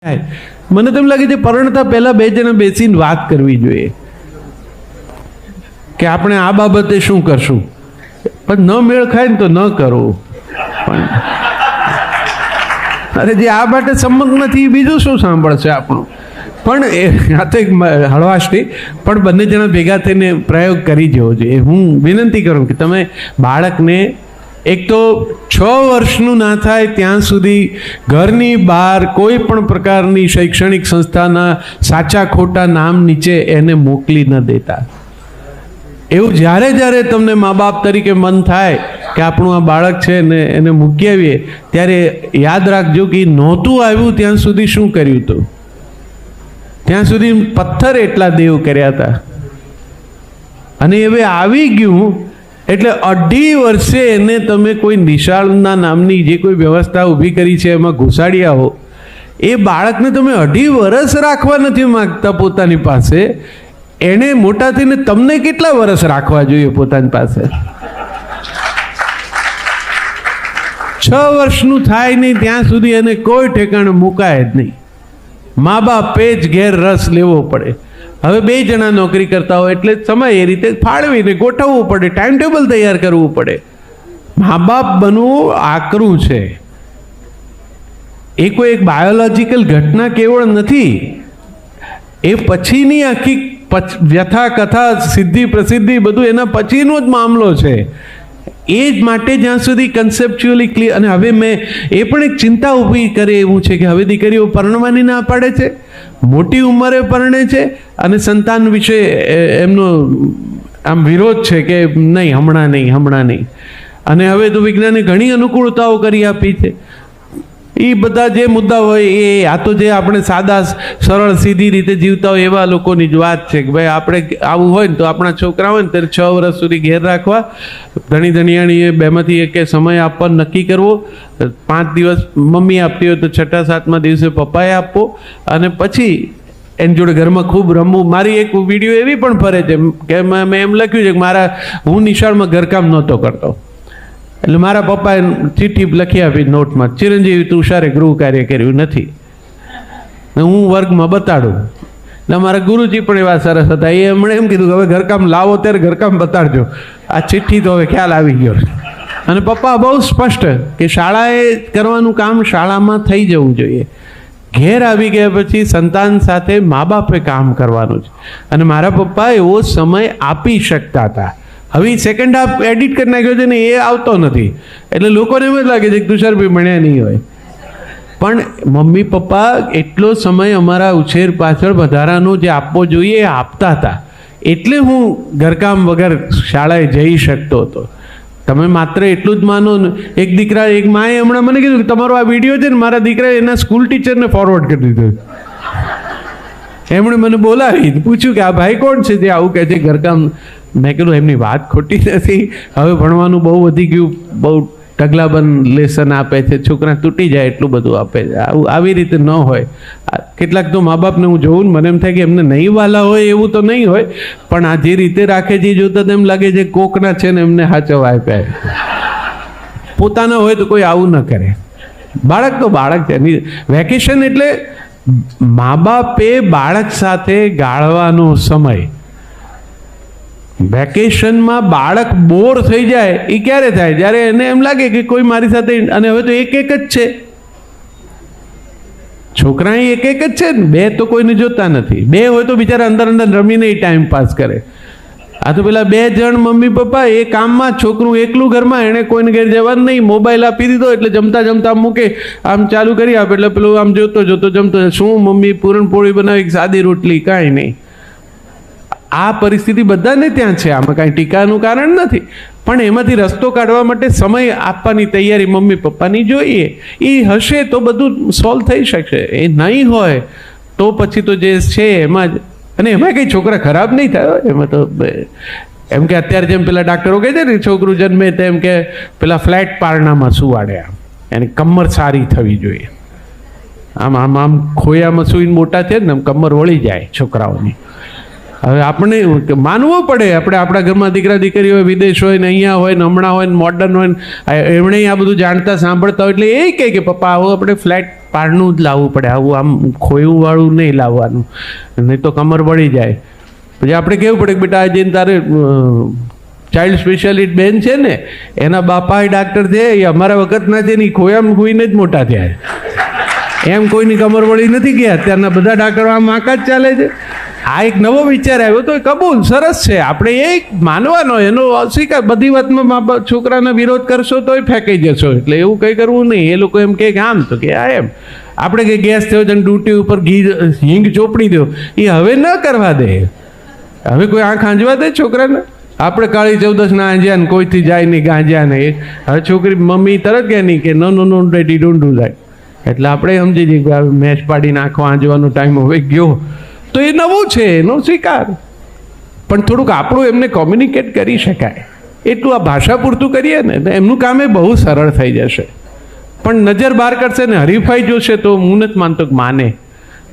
મને તેમ લાગે છે પરણતા પહેલા બે જણા બેસીને વાત કરવી જોઈએ કે આપણે આ બાબતે શું કરશું, પણ ન મેળ ખાય ને તો ન કરવું. પણ અરે જે આ માટે સંમત નથી બીજું શું સાંભળશે આપણું. પણ આ તો એક હળવાશ નહીં, પણ બંને જણા ભેગા થઈને પ્રયોગ કરી જવો જોઈએ. હું વિનંતી કરું કે તમે બાળકને એક તો 6 વર્ષનું ના થાય ત્યાં સુધી ઘરની બહાર કોઈ પણ પ્રકારની શૈક્ષણિક સંસ્થાના સાચા ખોટા નામ નીચે એને મોકલી ન દેતા. એવું જ્યારે જ્યારે તમને મા બાપ તરીકે મન થાય કે આપણું આ બાળક છે ને એને મૂકી આવીએ, ત્યારે યાદ રાખજો કે નહોતું આવ્યું ત્યાં સુધી શું કર્યું હતું. ત્યાં સુધી પથ્થર એટલા દેવ કર્યા હતા, અને હવે આવી ગયું એટલે 2.5 વર્ષે એને તમે કોઈ નિશાળના નામની જે કોઈ વ્યવસ્થા ઊભી કરી છે એમાં ઘુસાડી આવો. એ બાળકને તમે 2.5 વર્ષ રાખવા નથી માગતા પોતાની પાસે, એણે મોટા થઈને તમને કેટલા વર્ષ રાખવા જોઈએ પોતાની પાસે? 6 વર્ષનું થાય નહીં ત્યાં સુધી એને કોઈ ઠેકાણે મુકાય જ નહીં. મા બાપે જ ઘેર રસ લેવો પડે. હવે 2 જણા નોકરી કરતા હોય એટલે સમય એ રીતે ફાળવીને ગોઠવવું પડે, ટાઈમ ટેબલ તૈયાર કરવું પડે. મા બાપ બનવું આકરું છે. એ કોઈ એક બાયોલોજિકલ ઘટના કેવળ નથી, એ પછીની આખી વ્યથા કથા સિદ્ધિ પ્રસિદ્ધિ બધું એના પછીનો જ મામલો છે. એ જ માટે જ્યાં સુધી કન્સેપ્ચ્યુઅલી ક્લિયર. અને હવે મેં એ પણ એક ચિંતા ઊભી કરે એવું છે કે હવે દીકરીઓ પરણવાની ના પાડે છે, મોટી ઉંમરે પરણે છે, અને સંતાન વિશે એમનો આમ વિરોધ છે કે નહીં હમણાં નહીં. અને હવે તો વિજ્ઞાને ઘણી અનુકૂળતાઓ કરી આપી છે. એ બધા જે મુદ્દા હોય એ આ તો જે આપણે સાદા સરળ સીધી રીતે જીવતા હોય એવા લોકોની જ વાત છે કે ભાઈ આપણે આવું હોય ને તો આપણા છોકરા હોય ને ત્યારે 6 વર્ષ સુધી ઘેર રાખવા, ધણી ધણિયાણીએ બેમાંથી એક સમય આપવા નક્કી કરવો. 5 દિવસ મમ્મી આપતી હોય તો 6ઠા 7મા દિવસે પપ્પાએ આપવો, અને પછી એની જોડે ઘરમાં ખૂબ રમવું. મારી એક વિડીયો એવી પણ ફરે છે કે મેં એમ લખ્યું છે કે હું નિશાળમાં ઘરકામ નહોતો કરતો, એટલે મારા પપ્પાએ ચિઠ્ઠી લખી આપી નોટમાં, ચિરંજીવી તુષારે ગૃહ કાર્ય કર્યું નથી, હું વર્ગમાં બતાડું. એટલે મારા ગુરુજી પણ એવા સરસ હતા, એ એમણે એમ કીધું કે હવે ઘરકામ લાવો ત્યારે ઘરકામ બતાડજો. આ ચિઠ્ઠી તો હવે ખ્યાલ આવી ગયો. અને પપ્પા બહુ સ્પષ્ટ કે શાળાએ કરવાનું કામ શાળામાં થઈ જવું જોઈએ. ઘેર આવી ગયા પછી સંતાન સાથે મા બાપે કામ કરવાનું છે. અને મારા પપ્પા એવો સમય આપી શકતા હતા. હવે સેકન્ડ હાફ એડિટ કરી નાખ્યો છે ને એ આવતો નથી, એટલે લોકોને એમ જ લાગે છે કે તુષારભાઈ ભણ્યા નહીં હોય. પણ મમ્મી પપ્પા એટલો સમય અમારા ઉછેર પાછળ વધારાનો જે આપવો જોઈએ એ આપતા હતા, એટલે હું ઘરકામ વગર શાળાએ જઈ શકતો હતો. તમે માત્ર એટલું જ માનો ને. એક દીકરા એક માએ હમણાં મને કીધું કે તમારો આ વિડીયો છે ને મારા દીકરાએ એના સ્કૂલ ટીચરને ફોરવર્ડ કરી દીધો. એમણે મને બોલાવી પૂછ્યું કે આ ભાઈ કોણ છે જે આવું કહે છે ઘરકામ. મેં કીધું એમની વાત ખોટી નથી, હવે ભણવાનું બહુ વધી ગયું, બહુ ઢગલાબંધ લેસન આપે છે, છોકરા તૂટી જાય એટલું બધું આપે છે. આવી રીતે ન હોય. કેટલાક તો મા બાપને હું જોઉં ને મને એમ થાય કે એમને નહીં વાલા હોય એવું તો નહીં હોય, પણ આ જે રીતે રાખે છે જોતા તેમ લાગે છે કોકના છે ને એમને હાચવા આપ્યા. પોતાના હોય તો કોઈ આવું ન કરે. બાળક તો બાળક છે. વેકેશન એટલે મા બાપે બાળક સાથે ગાળવાનો સમય. વેકેશનમાં બાળક બોર થઈ જાય એ ક્યારે થાય? જ્યારે એને એમ લાગે કે કોઈ મારી સાથે. અને હવે તો એક જ છે છોકરા, એક જ છે ને, 2 તો કોઈને જોતા નથી. 2 હોય તો બિચારા અંદર રમીને ટાઈમ પાસ કરે. આ તો પેલા 2 જણ મમ્મી પપ્પા એ કામમાં, છોકરું એકલું ઘરમાં, એણે કોઈને ઘેર જવાનું નહીં, મોબાઈલ આપી દીધો એટલે જમતા જમતા મૂકે, આમ ચાલુ કરી આપે એટલે પેલું આમ જોતો જમતો શું મમ્મી પૂરણપોળી બનાવી સાદી રોટલી, કાંઈ નહીં. આ પરિસ્થિતિ બધાને ત્યાં છે, આમાં કાંઈ ટીકાનું કારણ નથી. પણ એમાંથી રસ્તો કાઢવા માટે સમય આપવાની તૈયારી મમ્મી પપ્પાની જોઈએ. એ હશે તો બધું સોલ્વ થઈ શકશે. એ નહીં હોય તો પછી તો જે છે એમાં જ. અને એમાં કંઈ છોકરા ખરાબ નહીં થાય એમાં તો. એમ કે અત્યારે જેમ પેલા ડાક્ટરો કહે છે ને છોકરું જન્મે તેમ કે પેલા ફ્લેટ પારણામાં સુવાડે, આમ એની કમર સારી થવી જોઈએ. આમ આમ આમ ખોયામાં સૂઈને મોટા છે ને કમર વળી જાય છોકરાઓની. હવે આપણે માનવું પડે. આપણે આપણા ઘરમાં દીકરા દીકરી હોય, વિદેશ હોય ને અહીંયા હોય ને હમણાં હોય ને મોડર્ન હોય ને, એમણે આ બધું જાણતા સાંભળતા હોય એટલે એ કહે કે પપ્પા આવો આપણે ફ્લેટ પારનું જ લાવવું પડે, આવું આમ ખોયું નહીં લાવવાનું, નહીં તો કમર વળી જાય. પછી આપણે કહેવું પડે કે બેટા આ જઈને તારે ચાઇલ્ડ સ્પેશિયાલિસ્ટ બેન છે ને એના બાપા ડાક્ટર છે, એ અમારા વખતના છે ને, એ ખોયામાં ખોઈને જ મોટા થયા, એમ કોઈની કમર વળી નથી ગયા. અત્યારના બધા ડાક્ટરો આમ આંકા જ ચાલે છે. આ એક નવો વિચાર આવ્યો તો કબૂલ, સરસ છે, આપણે એ માનવાનો, એનો સ્વીકાર. બધી વાતમાં મા બાપ છોકરાના વિરોધ કરશો તોય ફેંકાઈ જશો, એટલે એવું કંઈ કરવું નહીં. એ લોકો એમ કે આમ તો કે આ એમ, આપણે કે ગેસ થયો છે ડ્યુટી ઉપર હિંગ ચોપડી દો, એ હવે ન કરવા દે. હવે કોઈ આંખ આંજવા દે છોકરાને? આપણે કાળી ચૌદસના આંજ્યા ને કોઈથી જાય નહીં ગાંજ્યા નહીં. હવે છોકરી મમ્મી તરત કહે નહીં કે નો નો નો ડેડી ડોન્ટ ડુ ધેટ. એટલે આપણે સમજી જઈએ કે મેચ પાડીને આંખો આંજવાનો ટાઈમ હવે ગયો, તો એ નવું છે, એનો સ્વીકાર. પણ થોડુંક આપણું એમને કોમ્યુનિકેટ કરી શકાય એટલું આ ભાષા પૂરતું કરીએ ને તો એમનું કામ એ બહુ સરળ થઈ જશે. પણ નજર બહાર કરશે ને હરીફાઈ જોશે તો હું નથી માનતો કે માને.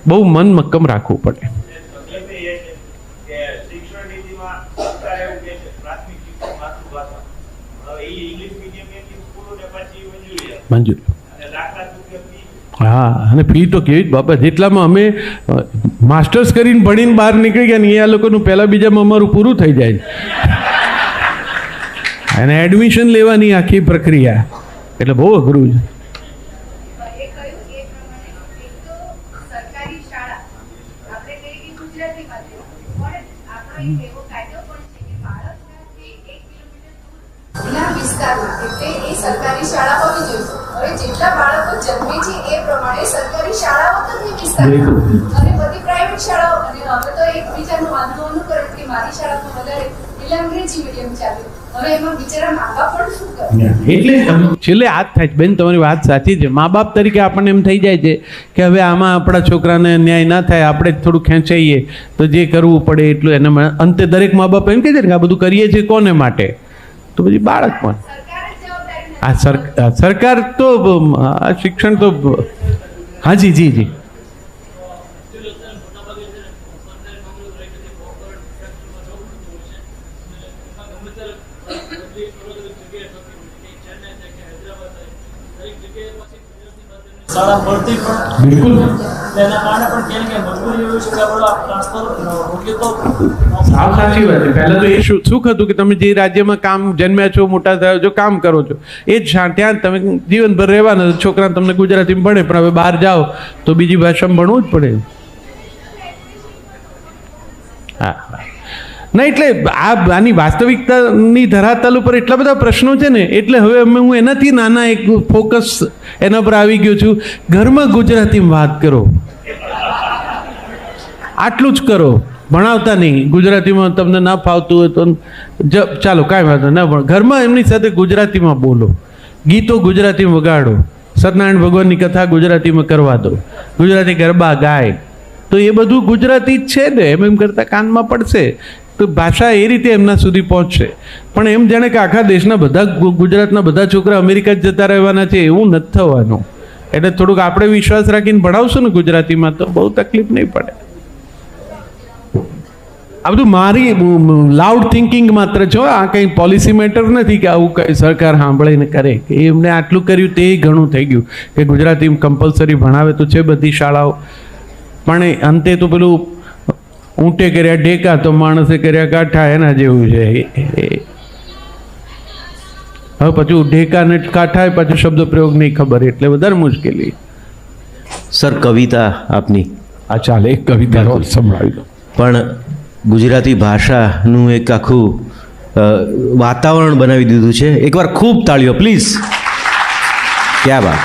બહુ મન મક્કમ રાખવું પડે. મંજૂરી, હા. અને ફી તો કેવી જ બાબા, જેટલામાં અમે માસ્ટર્સ કરીને ભણીને બહાર નીકળી ગયા ને એ આ લોકોનું પહેલા બીજામાં અમારું પૂરું થઈ જાય. અને એડમિશન લેવાની આખી પ્રક્રિયા, એટલે બહુ અઘરું છે. સરકારી શાળા હોવી જોઈએ. હવે જેટલા બાળકો જન્મે છે એ પ્રમાણે સરકારી શાળાઓ તો થઈ વિસ્તારમાં અને બધી પ્રાઇવેટ શાળાઓ, અને હવે તો એકબીજાનું વાંધો અનુકરણ કે મારી શાળામાં વધારે એટલે અંગ્રેજી મીડિયમ ચાલે. હવે એમાં બિચારા મા બાપ પણ શું કરે? એટલે છેલ્લે આ જ થાય છે. બેન, તમારી વાત સાચી છે. મા બાપ તરીકે આપણને એમ થઈ જાય છે કે હવે આમાં આપણા છોકરાને ન્યાય ના થાય, આપણે જ થોડું ખેંચાઈએ તો જે કરવું પડે એટલું. એના અંતે દરેક મા બાપ એમ કહે છે કે આ બધું કરીએ છીએ કોને માટે? તો પછી બાળક પણ. આ સરકાર તો શિક્ષણ તો હાજી જી જી શાળા મળતી પણ બિલકુલ એના કારણે પણ ક્યાંક મજબૂરી એવી છે કે આપણે ટ્રાન્સફર રોકીએ તો સાવ સાચી વાત છે. પહેલા તો એ સુખ હતું કે તમે જે રાજ્યમાં કામ જન્મ્યા છો, મોટા થયા છો, કામ કરો છો, એ જ ત્યાં તમે જીવનભર રહેવાના. છોકરા તમને ગુજરાતીમાં ભણે, પણ હવે બહાર જાઓ તો બીજી ભાષામાં ભણવું જ પડે. હા ના, એટલે આની વાસ્તવિકતાની ધરાતલ ઉપર એટલા બધા પ્રશ્નો છે ને, એટલે હવે હું એનાથી નાના એક ફોકસ એના પર આવી ગયો છું. ઘરમાં ગુજરાતીમાં વાત કરો, આટલું જ કરો. ભણાવતા નહીં, ગુજરાતીમાં તમને ના ફાવતું હોય તો ચાલો કાંઈ વાંધો ના, પણ ઘરમાં એમની સાથે ગુજરાતીમાં બોલો, ગીતો ગુજરાતીમાં વગાડો, સત્યનારાયણ ભગવાનની કથા ગુજરાતીમાં કરવા દો, ગુજરાતી ગરબા ગાય, તો એ બધું ગુજરાતી જ છે ને. એમ કરતાં કાનમાં પડશે તો ભાષા એ રીતે એમના સુધી પહોંચશે. પણ એમ જાણે કે આખા દેશના બધા ગુજરાતના બધા છોકરા અમેરિકા જ જતા રહેવાના છે, એવું નથી થવાનું. એટલે થોડુંક આપણે વિશ્વાસ રાખીને ભણાવશું ને ગુજરાતીમાં તો બહુ તકલીફ નહીં પડે. આ બધું મારી લાઉડ થિંકિંગ માત્ર છો. આ કંઈ પોલિસી મેટર નથી કે આવું કંઈ સરકાર સાંભળીને કરે કે એમને આટલું કર્યું તે ઘણું થઈ ગયું કે ગુજરાતી કમ્પલસરી ભણાવે તો છે બધી શાળાઓ. પણ અંતે તો પેલું ઊંટે કર્યા ઢેકા તો માણસે કર્યા કાંઠા, એના જેવું છે. હવે પાછું ઢેકા ને કાંઠા પાછું શબ્દ પ્રયોગ નહીં ખબર, એટલે વધારે મુશ્કેલી. સર, કવિતા આપની આ ચાલે, એક કવિતા સંભળાવી દો. પણ ગુજરાતી ભાષાનું એક આખું વાતાવરણ બનાવી દીધું છે. એકવાર ખૂબ તાળીઓ પ્લીઝ. ક્યાં વાત.